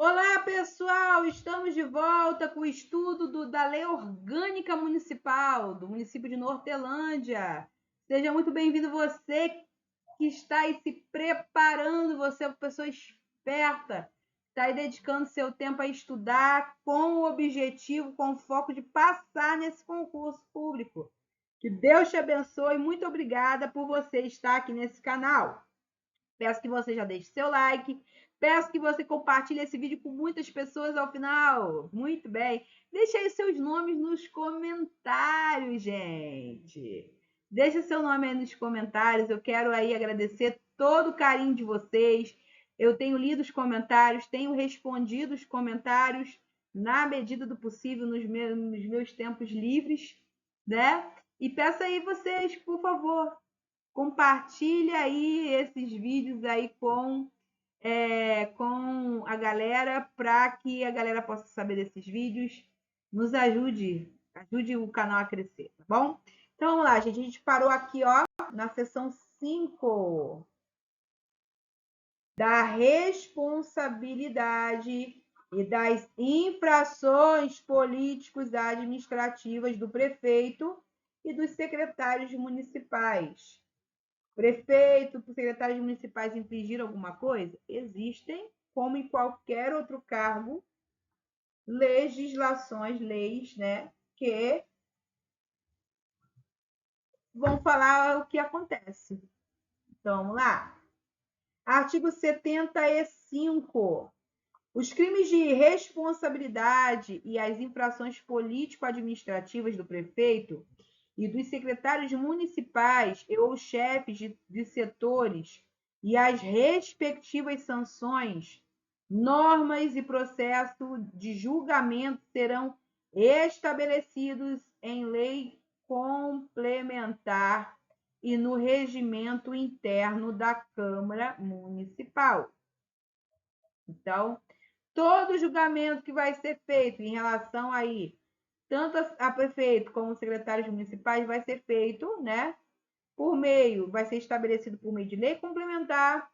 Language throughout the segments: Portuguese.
Olá, pessoal! Estamos de volta com o estudo da Lei Orgânica Municipal do município de Nortelândia. Seja muito bem-vindo você que está aí se preparando, você é uma pessoa esperta, está aí dedicando seu tempo a estudar com o objetivo, com o foco de passar nesse concurso público. Que Deus te abençoe. Muito obrigada por você estar aqui nesse canal. Peço que você já deixe seu like. Peço que você compartilhe esse vídeo com muitas pessoas ao final. Muito bem. Deixe aí seus nomes nos comentários, gente. Deixe seu nome aí nos comentários. Eu quero aí agradecer todo o carinho de vocês. Eu tenho lido os comentários, tenho respondido os comentários na medida do possível nos meus tempos livres, né? E peço aí vocês, por favor, compartilha aí esses vídeos aí com a galera, para que a galera possa saber desses vídeos. Nos ajude o canal a crescer, tá bom? Então vamos lá, gente. A gente parou aqui, ó, na seção 5 da responsabilidade e das infrações políticos administrativas do prefeito e dos secretários municipais. Prefeito, secretários municipais infringiram alguma coisa? Existem, como em qualquer outro cargo, leis, né, que vão falar o que acontece. Então, vamos lá. Artigo 75. Os crimes de responsabilidade e as infrações político-administrativas do prefeito e dos secretários municipais ou chefes de setores e as respectivas sanções, normas e processo de julgamento serão estabelecidos em lei complementar e no regimento interno da Câmara Municipal. Então, todo julgamento que vai ser feito em relação aí, tanto a prefeito como secretários municipais, vai ser feito, né, vai ser estabelecido por meio de lei complementar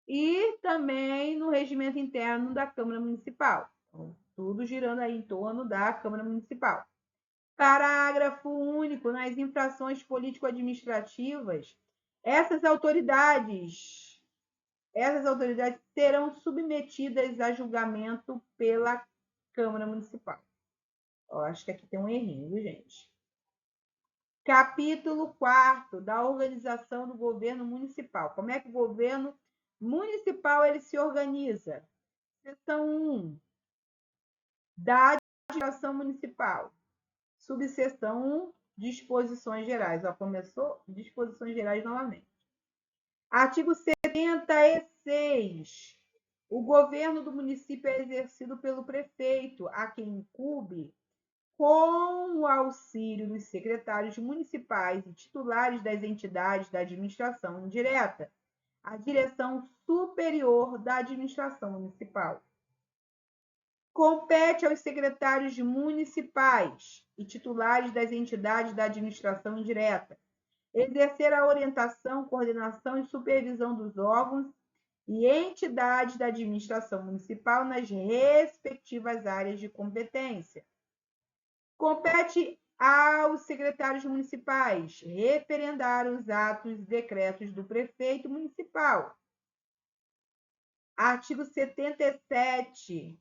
e também no regimento interno da Câmara Municipal. Então, tudo girando aí em torno da Câmara Municipal. Parágrafo único. Nas infrações político-administrativas, essas autoridades serão submetidas a julgamento pela Câmara Municipal. Eu acho que aqui tem um errinho, viu, gente? Capítulo 4 da organização do governo municipal. Como é que o governo municipal ele se organiza? Seção 1 da administração municipal. Subseção 1, disposições gerais. Ó, começou disposições gerais novamente. Artigo 76. O governo do município é exercido pelo prefeito, a quem incumbe, com o auxílio dos secretários municipais e titulares das entidades da administração indireta, a direção superior da administração municipal. Compete aos secretários municipais e titulares das entidades da administração indireta exercer a orientação, coordenação e supervisão dos órgãos e entidades da administração municipal nas respectivas áreas de competência. Compete aos secretários municipais referendar os atos e decretos do prefeito municipal. Artigo 77.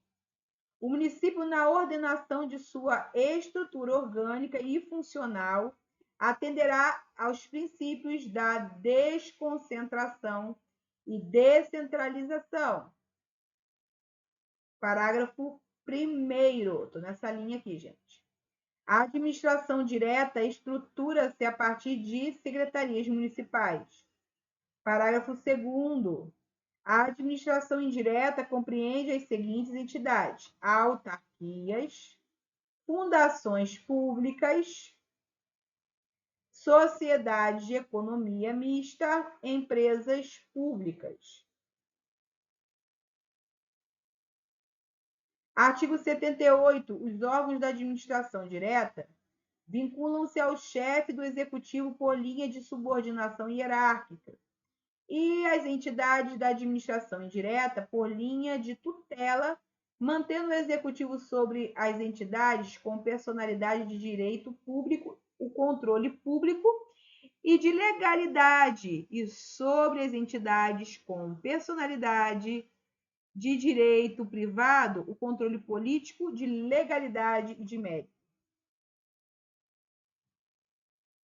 O município, na ordenação de sua estrutura orgânica e funcional, atenderá aos princípios da desconcentração e descentralização. Parágrafo 1º. Estou nessa linha aqui, gente. A administração direta estrutura-se a partir de secretarias municipais. Parágrafo 2º. A administração indireta compreende as seguintes entidades: autarquias, fundações públicas, sociedades de economia mista, empresas públicas. Artigo 78. Os órgãos da administração direta vinculam-se ao chefe do executivo por linha de subordinação hierárquica e as entidades da administração indireta por linha de tutela mantendo o executivo sobre as entidades com personalidade de direito público, o controle público e de legalidade, e sobre as entidades com personalidade de direito privado, o controle político, de legalidade e de mérito.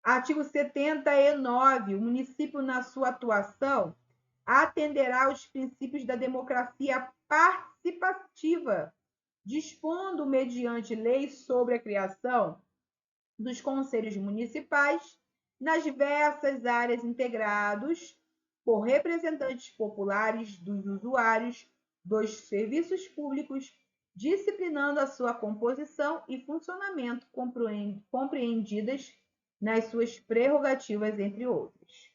Artigo 79. O município, na sua atuação, atenderá aos princípios da democracia participativa, dispondo mediante lei sobre a criação dos conselhos municipais nas diversas áreas, integrados por representantes populares dos usuários dos serviços públicos, disciplinando a sua composição e funcionamento, compreendidas nas suas prerrogativas, entre outros.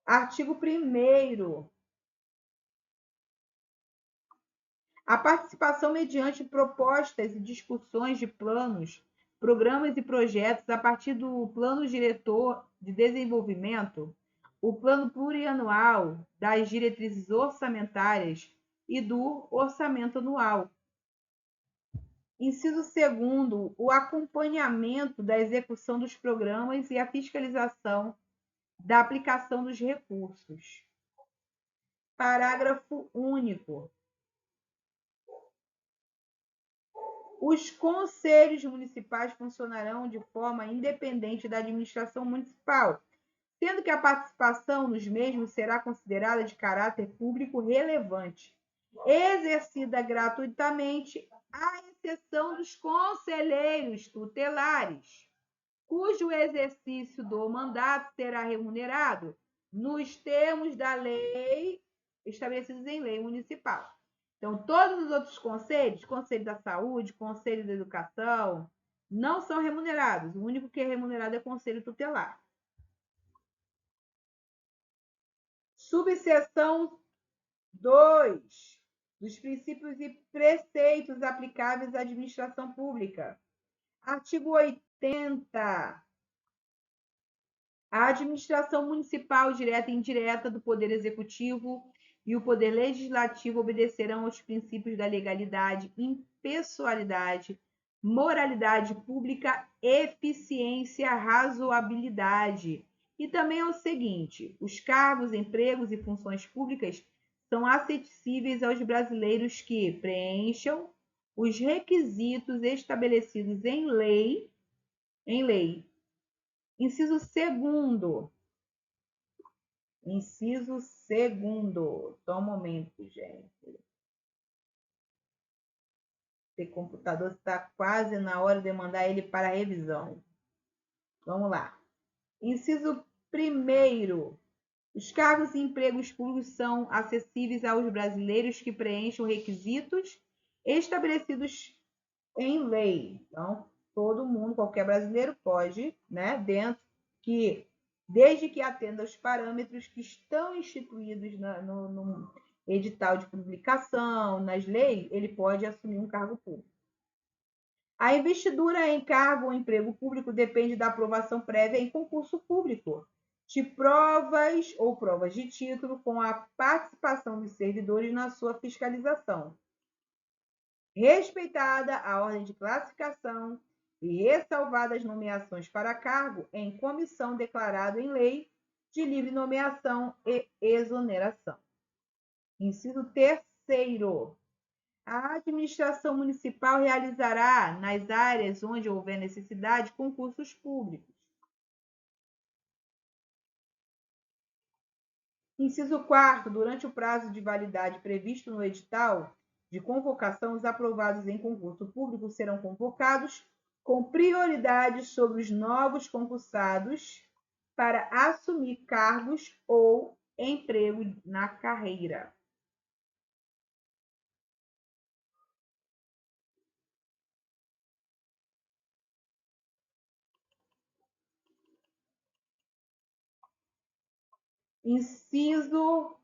Artigo 1º. A participação mediante propostas e discussões de planos, programas e projetos a partir do Plano Diretor de Desenvolvimento, o Plano Plurianual, das diretrizes orçamentárias e do Orçamento Anual. Inciso 2º, o acompanhamento da execução dos programas e a fiscalização da aplicação dos recursos. Parágrafo único. Os conselhos municipais funcionarão de forma independente da administração municipal, sendo que a participação nos mesmos será considerada de caráter público relevante, exercida gratuitamente, à exceção dos conselheiros tutelares, cujo exercício do mandato será remunerado nos termos da lei estabelecidos em lei municipal. Então, todos os outros conselhos, Conselho da Saúde, Conselho da Educação, não são remunerados. O único que é remunerado é o Conselho Tutelar. Subseção 2. Dos princípios e preceitos aplicáveis à administração pública. Artigo 80. A administração municipal, direta e indireta, do Poder Executivo e o Poder Legislativo obedecerão aos princípios da legalidade, impessoalidade, moralidade pública, eficiência, razoabilidade. E também é o seguinte: os cargos, empregos e funções públicas são acessíveis aos brasileiros que preencham os requisitos estabelecidos em lei. Inciso 2º. Inciso 2º. Só um momento, gente. Esse computador está quase na hora de mandar ele para a revisão. Vamos lá. Inciso 1º. Os cargos e empregos públicos são acessíveis aos brasileiros que preencham requisitos estabelecidos em lei. Então, todo mundo, qualquer brasileiro pode, né, desde que atenda aos parâmetros que estão instituídos no edital de publicação, nas leis, ele pode assumir um cargo público. A investidura em cargo ou emprego público depende da aprovação prévia em concurso público, de provas ou provas de título, com a participação dos servidores na sua fiscalização. Respeitada a ordem de classificação e ressalvadas nomeações para cargo em comissão declarado em lei de livre nomeação e exoneração. Inciso 3º. A administração municipal realizará, nas áreas onde houver necessidade, concursos públicos. Inciso 4º. Durante o prazo de validade previsto no edital de convocação, os aprovados em concurso público serão convocados com prioridade sobre os novos concursados para assumir cargos ou emprego na carreira. Inciso...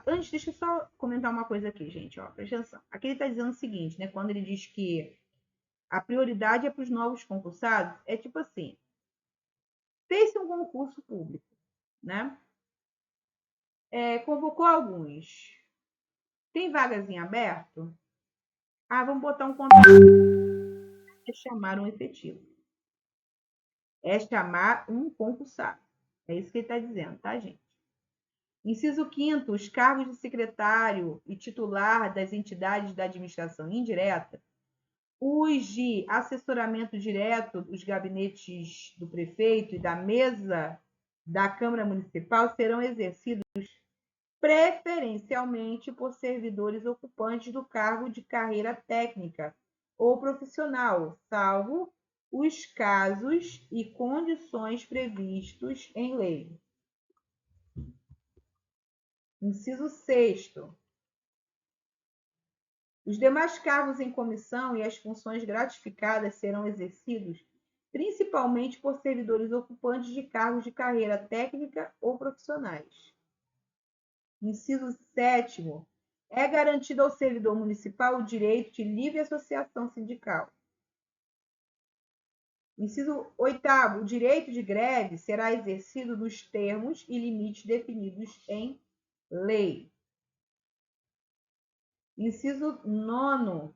antes, deixa eu só comentar uma coisa aqui, gente. Ó, presta atenção. Aqui ele está dizendo o seguinte, né? Quando ele diz que a prioridade é para os novos concursados, é tipo assim: fez-se um concurso público, né? Convocou alguns. Tem vagas em aberto? Vamos botar um contrato. É chamar um efetivo. É chamar um concursado. É isso que ele está dizendo, tá, gente? Inciso 5º, os cargos de secretário e titular das entidades da administração indireta, os de assessoramento direto, os gabinetes do prefeito e da mesa da Câmara Municipal serão exercidos preferencialmente por servidores ocupantes do cargo de carreira técnica ou profissional, salvo os casos e condições previstos em lei. Inciso 6º. Os demais cargos em comissão e as funções gratificadas serão exercidos principalmente por servidores ocupantes de cargos de carreira técnica ou profissionais. Inciso 7º. É garantido ao servidor municipal o direito de livre associação sindical. Inciso 8º. O direito de greve será exercido nos termos e limites definidos em lei. Inciso 9º.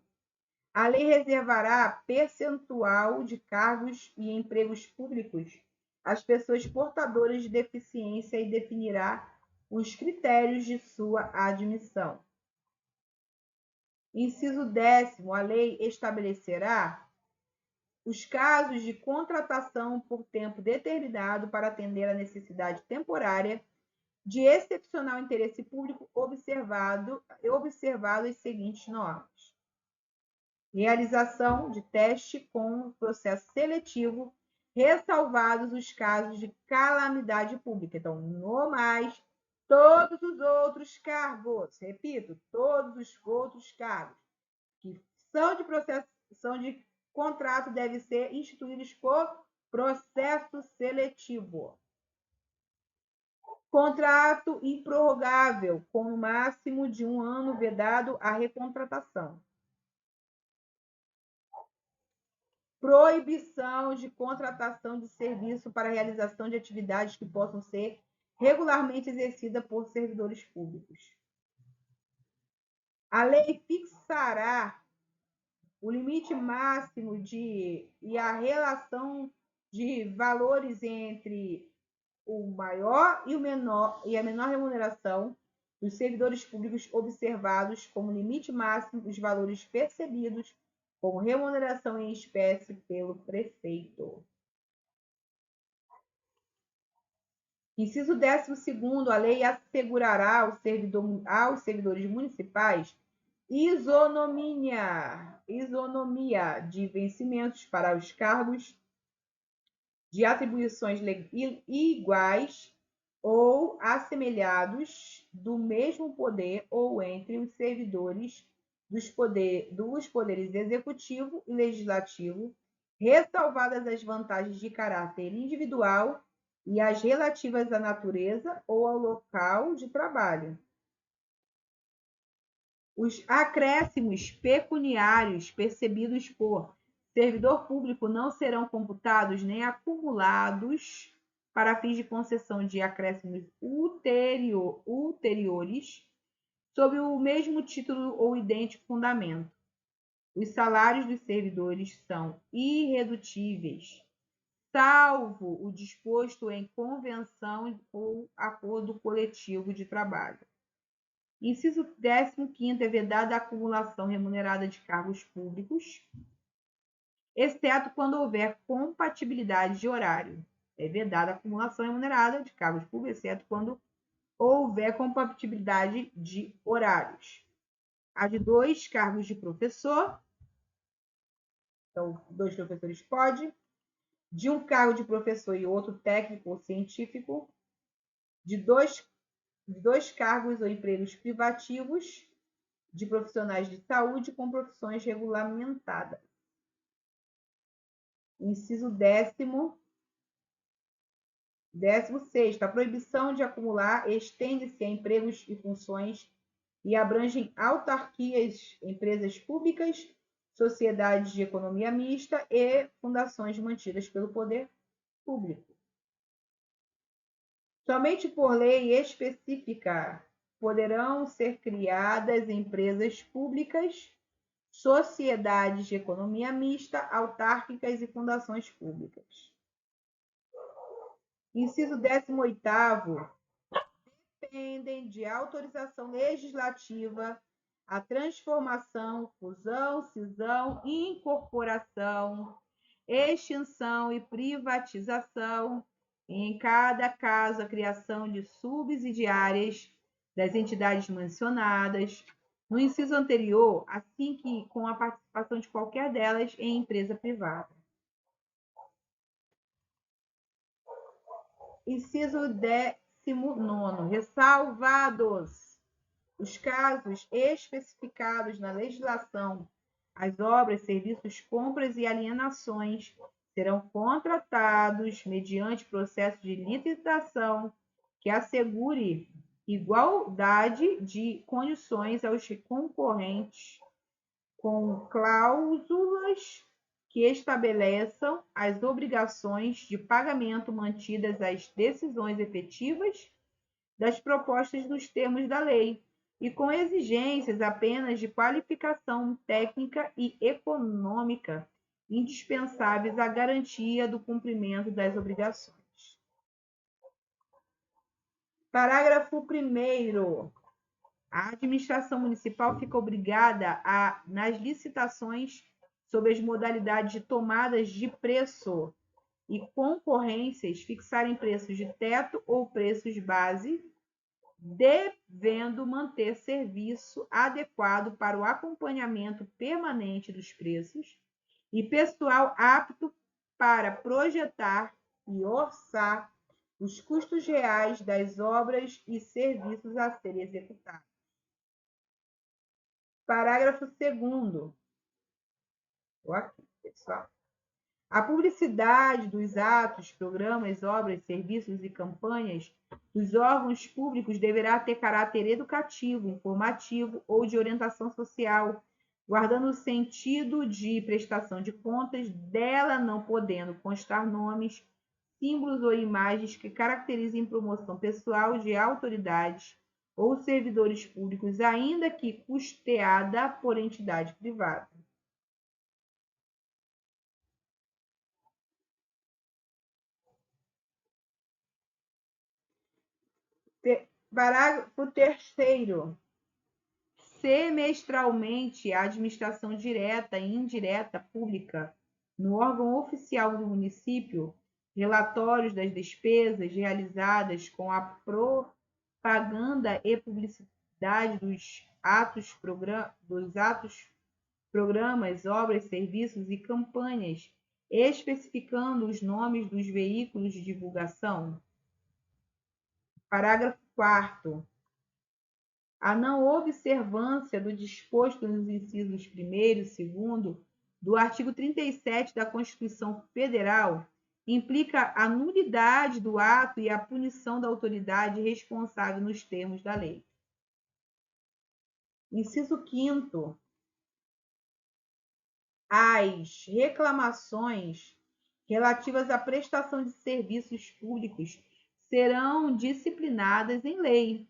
A lei reservará percentual de cargos e empregos públicos às pessoas portadoras de deficiência e definirá os critérios de sua admissão. Inciso 10º. A lei estabelecerá os casos de contratação por tempo determinado para atender à necessidade temporária de excepcional interesse público observado as seguintes normas. Realização de teste com processo seletivo, ressalvados os casos de calamidade pública. Então, no mais, todos os outros cargos, repito, todos os outros cargos que são de contrato devem ser instituídos por processo seletivo. Contrato improrrogável, com no máximo de 1 ano vedado a recontratação. Proibição de contratação de serviço para realização de atividades que possam ser regularmente exercidas por servidores públicos. A lei fixará o limite máximo e a relação de valores entre o maior e o menor e a menor remuneração dos servidores públicos, observados como limite máximo os valores percebidos como remuneração em espécie pelo prefeito. Inciso 12º, a lei assegurará aos servidores municipais isonomia de vencimentos para os cargos de atribuições iguais ou assemelhados do mesmo poder ou entre os servidores dos poderes executivo e legislativo, ressalvadas as vantagens de caráter individual e as relativas à natureza ou ao local de trabalho. Os acréscimos pecuniários percebidos por servidor público não serão computados nem acumulados para fins de concessão de acréscimos ulteriores sob o mesmo título ou idêntico fundamento. Os salários dos servidores são irredutíveis, salvo o disposto em convenção ou acordo coletivo de trabalho. Inciso 15º, é vedada a acumulação remunerada de cargos públicos, exceto quando houver compatibilidade de horário. É vedada a acumulação remunerada de cargos públicos, exceto quando houver compatibilidade de horários. A de 2 cargos de professor, então 2 professores pode, de 1 cargo de professor e outro técnico ou científico, de 2 cargos ou empregos privativos de profissionais de saúde com profissões regulamentadas. Inciso 16º, a proibição de acumular estende-se a empregos e funções e abrangem autarquias, empresas públicas, sociedades de economia mista e fundações mantidas pelo poder público. Somente por lei específica poderão ser criadas empresas públicas, sociedades de economia mista, autárquicas e fundações públicas. Inciso 18º. Dependem de autorização legislativa a transformação, fusão, cisão, incorporação, extinção e privatização, e em cada caso a criação de subsidiárias das entidades mencionadas no inciso anterior, assim que com a participação de qualquer delas em empresa privada. Inciso 19º. Ressalvados os casos especificados na legislação, as obras, serviços, compras e alienações serão contratados mediante processo de licitação que assegure igualdade de condições aos concorrentes, com cláusulas que estabeleçam as obrigações de pagamento mantidas às decisões efetivas das propostas nos termos da lei, e com exigências apenas de qualificação técnica e econômica indispensáveis à garantia do cumprimento das obrigações. Parágrafo 1º. A administração municipal fica obrigada a, nas licitações sobre as modalidades de tomadas de preço e concorrências, fixarem preços de teto ou preços base, devendo manter serviço adequado para o acompanhamento permanente dos preços e pessoal apto para projetar e orçar os custos reais das obras e serviços a serem executados. Parágrafo 2º. Aqui, pessoal. A publicidade dos atos, programas, obras, serviços e campanhas dos órgãos públicos deverá ter caráter educativo, informativo ou de orientação social, guardando o sentido de prestação de contas, dela não podendo constar nomes, símbolos ou imagens que caracterizem promoção pessoal de autoridades ou servidores públicos, ainda que custeada por entidade privada. Parágrafo 3º. Semestralmente, a administração direta e indireta pública, no órgão oficial do município, relatórios das despesas realizadas com a propaganda e publicidade dos atos, programas, obras, serviços e campanhas, especificando os nomes dos veículos de divulgação. Parágrafo 4º. A não observância do disposto nos incisos 1º e 2º do artigo 37 da Constituição Federal implica a nulidade do ato e a punição da autoridade responsável nos termos da lei. Inciso 5º. As reclamações relativas à prestação de serviços públicos serão disciplinadas em lei.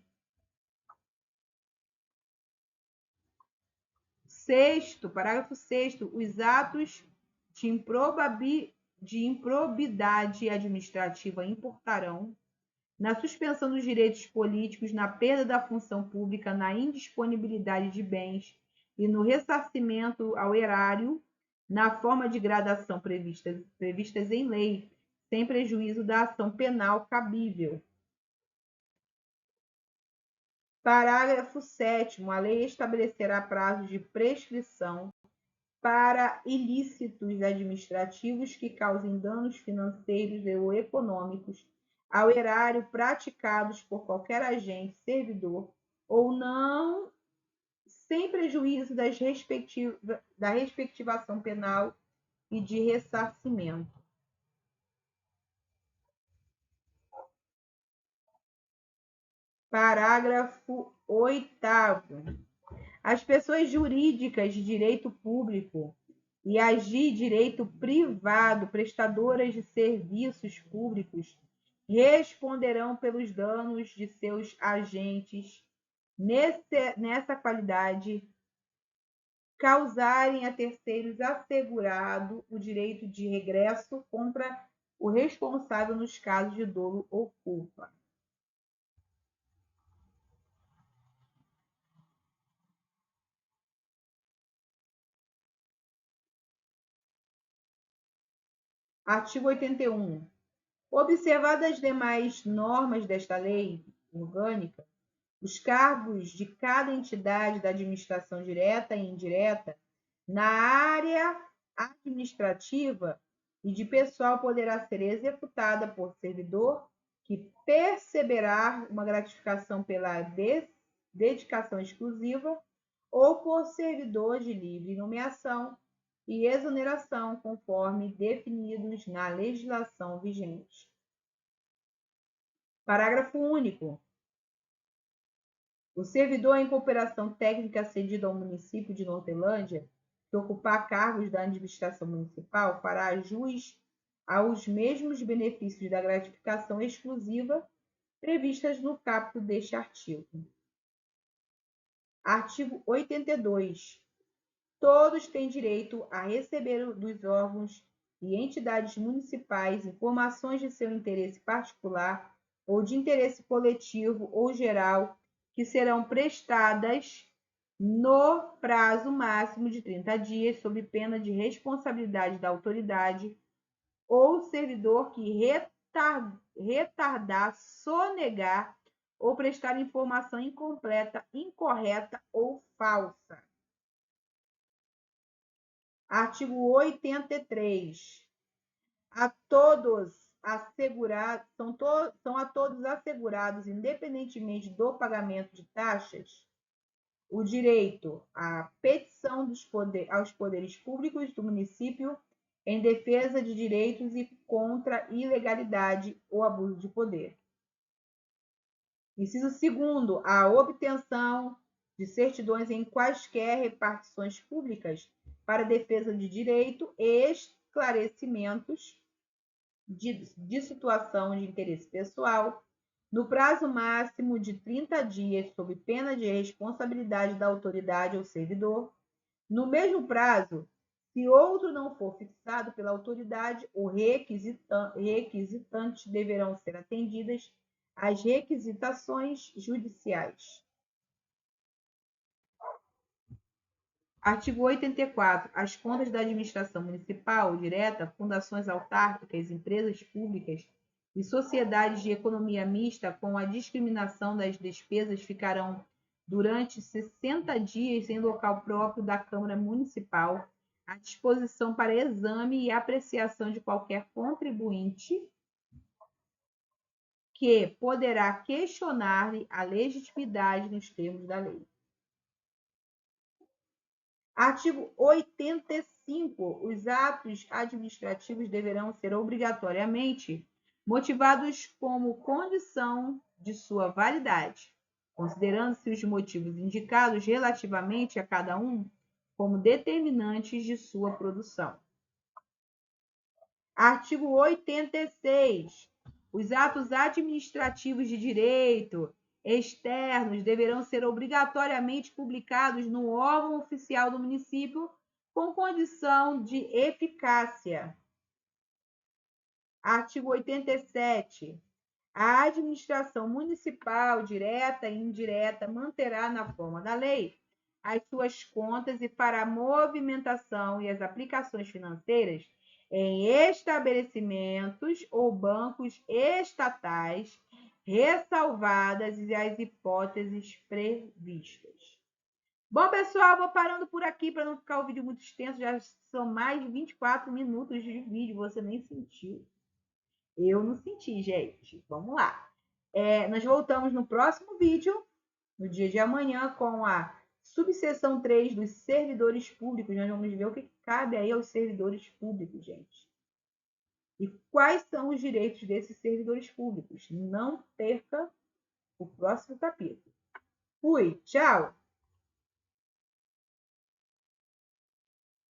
Parágrafo 6º. Os atos de improbidade administrativa importarão na suspensão dos direitos políticos, na perda da função pública, na indisponibilidade de bens e no ressarcimento ao erário, na forma de gradação previstas em lei, sem prejuízo da ação penal cabível. Parágrafo 7º. A lei estabelecerá prazos de prescrição para ilícitos administrativos que causem danos financeiros ou econômicos ao erário praticados por qualquer agente, servidor ou não, sem prejuízo da respectivação penal e de ressarcimento. Parágrafo 8º. As pessoas jurídicas de direito público e as de direito privado, prestadoras de serviços públicos, responderão pelos danos de seus agentes nessa qualidade, causarem a terceiros assegurado o direito de regresso contra o responsável nos casos de dolo ou culpa. Artigo 81. Observadas as demais normas desta lei orgânica, os cargos de cada entidade da administração direta e indireta na área administrativa e de pessoal poderá ser executada por servidor que perceberá uma gratificação pela dedicação exclusiva ou por servidor de livre nomeação e exoneração, conforme definidos na legislação vigente. Parágrafo único. O servidor em cooperação técnica cedido ao município de Nortelândia, que ocupar cargos da administração municipal, fará jus aos mesmos benefícios da gratificação exclusiva previstas no caput deste artigo. Artigo 82. Todos têm direito a receber dos órgãos e entidades municipais informações de seu interesse particular ou de interesse coletivo ou geral que serão prestadas no prazo máximo de 30 dias, sob pena de responsabilidade da autoridade ou servidor que retardar, sonegar ou prestar informação incompleta, incorreta ou falsa. Artigo 83. A todos assegurados, são a todos assegurados, independentemente do pagamento de taxas, o direito à petição aos poderes públicos do município em defesa de direitos e contra ilegalidade ou abuso de poder. Inciso 2º, a obtenção de certidões em quaisquer repartições públicas para defesa de direito e esclarecimentos de situação de interesse pessoal, no prazo máximo de 30 dias, sob pena de responsabilidade da autoridade ou servidor. No mesmo prazo, se outro não for fixado pela autoridade, os requisitantes deverão ser atendidas às requisitações judiciais. Artigo 84. As contas da administração municipal direta, fundações autárquicas, empresas públicas e sociedades de economia mista, com a discriminação das despesas, ficarão durante 60 dias em local próprio da Câmara Municipal, à disposição para exame e apreciação de qualquer contribuinte que poderá questionar-lhe a legitimidade nos termos da lei. Artigo 85. Os atos administrativos deverão ser obrigatoriamente motivados como condição de sua validade, considerando-se os motivos indicados relativamente a cada um como determinantes de sua produção. Artigo 86. Os atos administrativos de direito externos deverão ser obrigatoriamente publicados no órgão oficial do município com condição de eficácia. Artigo 87. A administração municipal, direta e indireta, manterá na forma da lei as suas contas e fará a movimentação e as aplicações financeiras em estabelecimentos ou bancos estatais, ressalvadas as hipóteses previstas. Bom, pessoal, vou parando por aqui para não ficar o vídeo muito extenso. Já são mais de 24 minutos de vídeo, você nem sentiu. Eu não senti, gente. Vamos lá. Nós voltamos no próximo vídeo, no dia de amanhã, com a subseção 3 dos servidores públicos. Nós vamos ver o que cabe aí aos servidores públicos, gente. E quais são os direitos desses servidores públicos. Não perca o próximo capítulo. Fui, tchau!